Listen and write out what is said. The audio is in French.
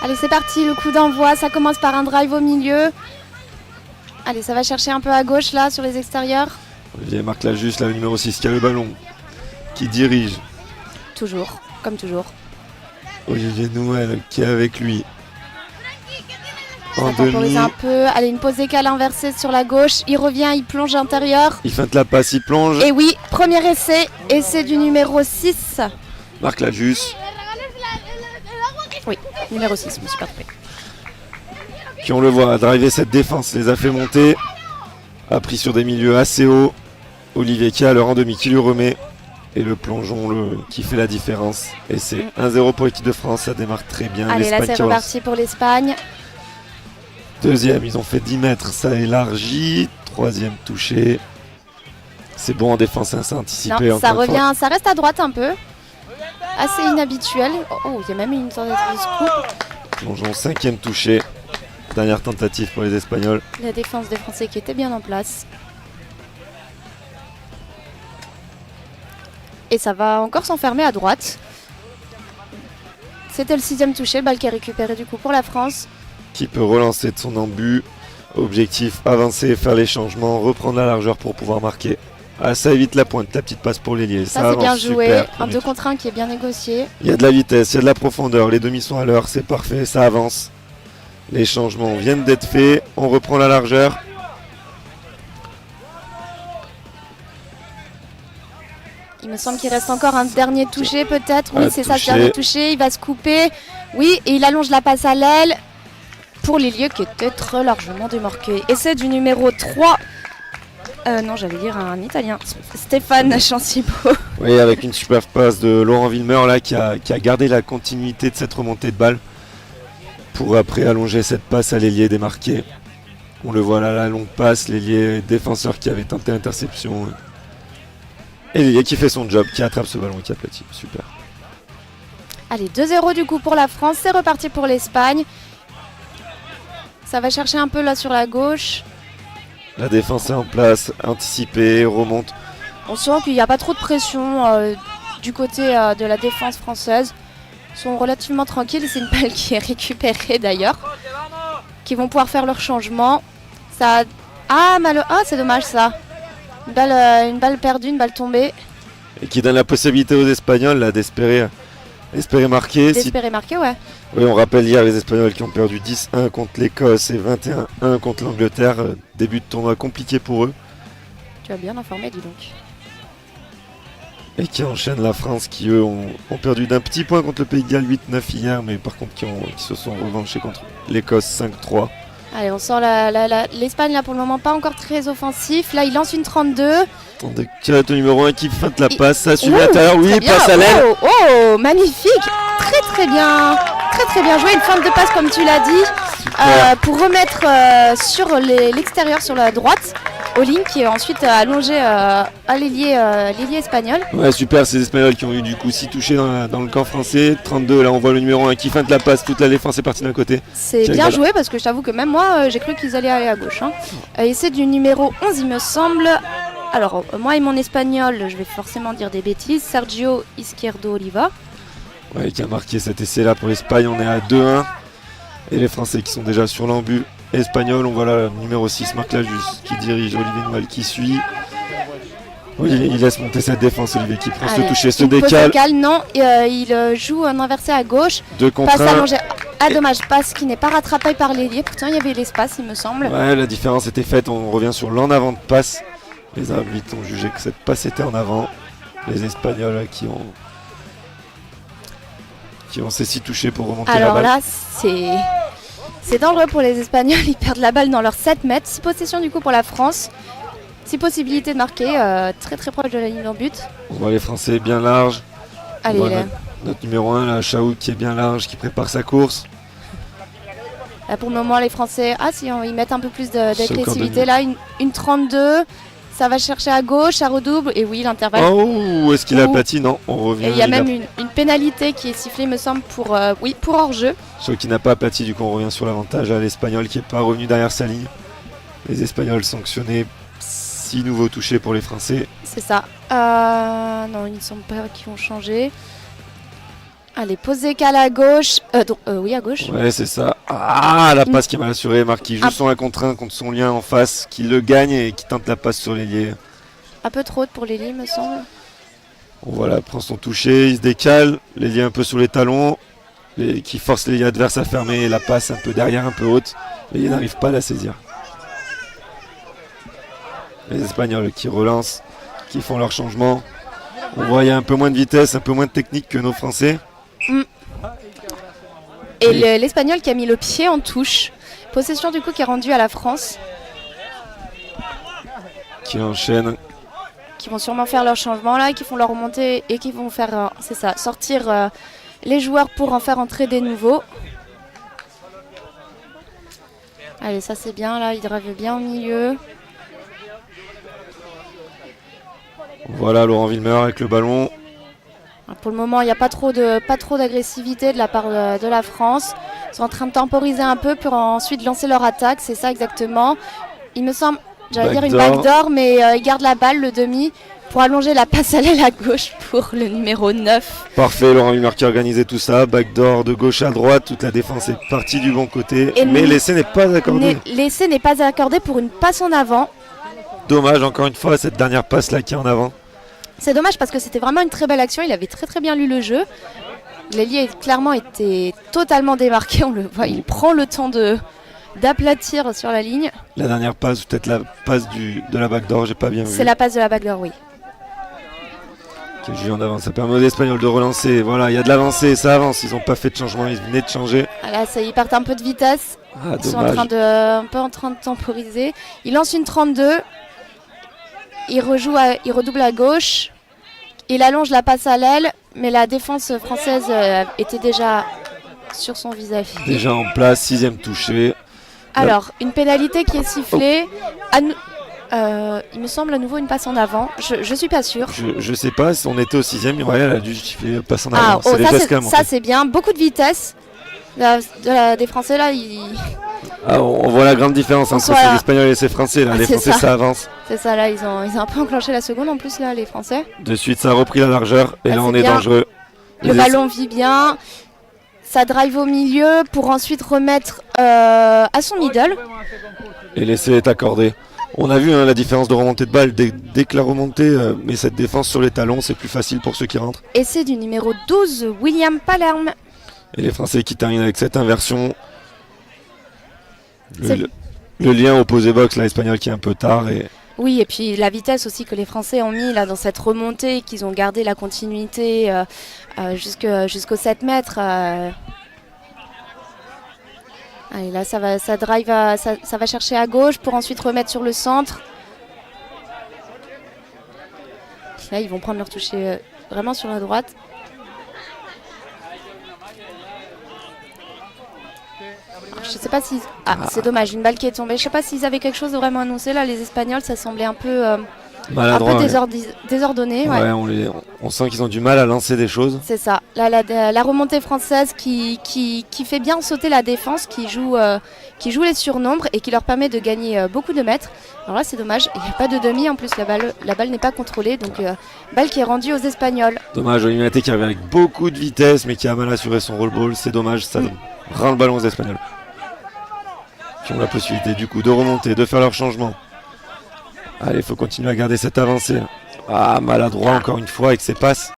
Allez, c'est parti, le coup d'envoi. Ça commence par un drive au milieu. Allez, ça va chercher un peu à gauche, là, sur les extérieurs. Olivier marque là juste, là, le numéro 6 qui a le ballon, qui dirige. Toujours, comme toujours. Olivier Nouel qui est avec lui. Ça En temporise demi. un peu. Allez, une pause décale inversée sur la gauche. Il revient, il plonge intérieur. Il feinte la passe, il plonge. Et oui, premier essai. Essai du numéro 6. Marque là juste. Oui, numéro 6, je me suis pas trompée. Qui on le voit, a drivé cette défense, les a fait monter. A pris sur des milieux assez hauts. Olivier qui a le rang demi qui lui remet. Et le plongeon qui fait la différence. Et c'est 1-0 pour l'équipe de France, ça démarre très bien. Allez, là L'Espagne c'est qui avance. reparti pour l'Espagne. Deuxième, ils ont fait 10 mètres, ça élargit. Troisième touché. C'est bon en défense, hein, c'est anticipé. Non, ça encore une fois. revient, ça reste à droite un peu. Assez inhabituel. Oh, il y a même une tentative de scoop. Plongeon, cinquième touché. Dernière tentative pour les Espagnols. La défense des Français qui était bien en place. Et ça va encore s'enfermer à droite. C'était le 6e touché, balle qui est récupérée du coup pour la France. Qui peut relancer de son embut. Objectif, avancer, faire les changements, reprendre la largeur pour pouvoir marquer. Ah, ça évite la pointe, la petite passe pour l'ailier. Ça c'est bien avance, joué, super. un 2 contre 1 qui est bien négocié. Il y a de la vitesse, il y a de la profondeur, les demi sont à l'heure, c'est parfait, ça avance. Les changements viennent d'être faits, on reprend la largeur. Il me semble qu'il reste encore un dernier touché peut-être. Oui, Un c'est ça, ce touché. dernier touché. Il va se couper. Oui, et il allonge la passe à l'aile pour l'ailier qui était très largement démarqué. Essai du numéro 3. Non, j'allais dire un Italien. Stéphane Chancibo. Oui, avec une superbe passe de Laurent Villemeur là, qui a gardé la continuité de cette remontée de balle pour après allonger cette passe à l'ailier démarqué. On le voit là, la longue passe, l'ailier défenseur qui avait tenté l'interception. Et l'ailier qui fait son job, qui attrape ce ballon et qui aplatit. Super. Allez, 2-0 du coup pour la France. C'est reparti pour l'Espagne. Ça va chercher un peu là sur la gauche. La défense est en place, anticipée, remonte. On sent qu'il n'y a pas trop de pression du côté de la défense française. Ils sont relativement tranquilles. C'est une balle qui est récupérée d'ailleurs. Qui vont pouvoir faire leur changement. Ça... Ah, c'est dommage ça. Une balle perdue, une balle tombée. Et qui donne la possibilité aux Espagnols là, d'espérer marquer. D'espérer marquer, ouais. Oui, on rappelle hier les Espagnols qui ont perdu 10-1 contre l'Écosse et 21-1 contre l'Angleterre. Début de tournoi compliqué pour eux. Tu as bien informé, dis donc. Et qui enchaîne la France qui eux ont perdu d'un petit point contre le Pays de Galles 8-9 hier, mais par contre qui se sont revanchés contre l'Écosse 5-3. Allez, on sort l'Espagne là pour le moment pas encore très offensif. Là, il lance une 32. De Kirette au numéro 1 qui feinte la passe, ça suit Ouh, l'intérieur, oui, très bien. passe à l'aile. Oh, magnifique. Très bien. Très bien joué. Une feinte de passe comme tu l'as dit. Pour remettre sur l'extérieur, sur la droite. Olin qui est ensuite allongé à l'ailier espagnol. Ouais, super, ces Espagnols qui ont eu du coup 6 touchés dans le camp français. 32, là on voit le numéro 1 qui feinte la passe, toute la défense est partie d'un côté. C'est bien joué parce que je t'avoue que même moi j'ai cru qu'ils allaient aller à gauche. Et c'est du numéro 11 il me semble. Alors moi et mon espagnol, je vais forcément dire des bêtises. Sergio Izquierdo Oliva. Ouais, qui a marqué cet essai là pour l'Espagne, on est à 2-1. Et les Français qui sont déjà sur l'embut. Espagnol, on voit là le numéro 6, Marc Lajus, qui dirige, Olivier Noël qui suit. Oui, il laisse monter cette défense, Olivier qui prend ce toucher, se décale. Non, il joue un inversé à gauche. 2 contre 1. Passe allongée. Ah dommage, passe qui n'est pas rattrapé par l'ailier. Pourtant il y avait l'espace il me semble. Ouais, la différence était faite, on revient sur l'en avant de passe. Les arbitres ont jugé que cette passe était en avant. Les Espagnols là, qui ont ces 6 touchés pour remonter la balle. Alors là, c'est dangereux pour les Espagnols. Ils perdent la balle dans leurs 7 mètres. 6 possessions du coup pour la France. 6 possibilités de marquer. Très proche de la ligne d'en but. On voit les Français bien larges. Allez, on voit notre numéro 1, là, Chaoud, qui est bien large, qui prépare sa course. Là, pour le moment, les Français, ils mettent un peu plus d'agressivité. Là, une 32. Ça va chercher à gauche, ça redouble. Et oui, l'intervalle. Oh, est-ce qu'il a aplati? Non, on revient. Et il y a même une pénalité qui est sifflée, me semble, pour hors-jeu. Sauf qu'il n'a pas aplati, du coup, on revient sur l'avantage à l'Espagnol qui n'est pas revenu derrière sa ligne. Les Espagnols sanctionnés, 6 nouveaux touchés pour les Français. C'est ça. Non, ils ne sont pas qui vont changer. Allez, posez qu'à la gauche. Oui, à gauche. Ouais, c'est ça. Ah, la passe qui est mal assurée. Marc qui joue son 1 contre 1 contre son lien en face, qui le gagne et qui tente la passe sur l'ailier. Un peu trop haute pour l'ailier, il me semble. Voilà, prend son toucher, il se décale, l'ailier un peu sur les talons, qui force l'ailier adverse à fermer et la passe un peu derrière, un peu haute. L'ailier n'arrive pas à la saisir. Les Espagnols qui relancent, qui font leur changement. On voit il y a un peu moins de vitesse, un peu moins de technique que nos Français. Et l'Espagnol qui a mis le pied en touche. Possession du coup qui est rendue à la France. Qui enchaîne. Qui vont sûrement faire leur changement là, qui font leur remontée et qui vont faire, c'est ça, sortir les joueurs pour en faire entrer des nouveaux. Allez, ça c'est bien là, il drive bien au milieu. Voilà Laurent Villemeur avec le ballon. Pour le moment, il n'y a pas trop d'agressivité de la part de la France. Ils sont en train de temporiser un peu pour ensuite lancer leur attaque. C'est ça exactement. Il me semble, j'allais dire une backdoor, mais ils gardent la balle, le demi, pour allonger la passe à l'aile à gauche pour le numéro 9. Parfait, Laurent Villemeur qui a organisé tout ça. Backdoor de gauche à droite. Toute la défense est partie du bon côté. Mais l'essai n'est pas accordé. L'essai n'est pas accordé pour une passe en avant. Dommage encore une fois cette dernière passe là qui est en avant. C'est dommage parce que c'était vraiment une très belle action. Il avait très bien lu le jeu. L'ailier clairement était totalement démarqué. On le voit, il prend le temps d'aplatir sur la ligne. La dernière passe, peut-être la passe de la backdoor, j'ai pas bien vu. C'est la passe de la backdoor, oui. Qui est juste en avant. Ça permet aux Espagnols de relancer. Voilà, il y a de l'avancée, ça avance. Ils n'ont pas fait de changement, ils venaient de changer. Là, ça, ils partent un peu de vitesse. Ils sont un peu en train de temporiser. Il lance une 32. Il redouble à gauche. Il allonge la passe à l'aile, mais la défense française était déjà sur son vis-à-vis. Déjà en place, 6e touché. Alors, une pénalité qui est sifflée. Il me semble à nouveau une passe en avant. Je suis pas sûre. Je sais pas, si on était au 6e, elle a dû justifier passe en avant. Ça c'est bien. Beaucoup de vitesse. Des Français là, on voit la grande différence entre ces Espagnols et ces Français. Là. Les Français, ça avance. C'est ça, là, ils ont un peu enclenché la seconde en plus, là, les Français. De suite, ça a repris la largeur. Et là, on est dangereux. Le ballon vit bien. Ça drive au milieu pour ensuite remettre à son middle. Et l'essai est accordé. On a vu la différence de remontée de balle dès que la remontée, mais cette défense sur les talons, c'est plus facile pour ceux qui rentrent. Essai du numéro 12, William Palerme. Et les Français qui terminent avec cette inversion. Le lien opposé box, l'Espagnol qui est un peu tard. Oui, et puis la vitesse aussi que les Français ont mis là dans cette remontée, qu'ils ont gardé la continuité jusqu'aux 7 mètres. Allez, là, ça va chercher à gauche pour ensuite remettre sur le centre. Là, ils vont prendre leur toucher vraiment sur la droite. Alors, je sais pas si... c'est dommage, une balle qui est tombée. Je sais pas s'ils avaient quelque chose de vraiment annoncé. Là, les Espagnols, ça semblait un peu... maladroit, désordonné. Ouais, on sent qu'ils ont du mal à lancer des choses. C'est ça. Là, la remontée française qui fait bien sauter la défense, qui joue les surnombres et qui leur permet de gagner beaucoup de mètres. Alors là, c'est dommage. Il n'y a pas de demi. En plus, la balle n'est pas contrôlée. Donc, balle qui est rendue aux Espagnols. Dommage. Olivier qui arrive avec beaucoup de vitesse, mais qui a mal assuré son roll ball. C'est dommage. Ça rend le ballon aux Espagnols. Qui ont la possibilité, du coup, de remonter, de faire leur changement. Allez, il faut continuer à garder cette avancée. Maladroit encore une fois avec ses passes.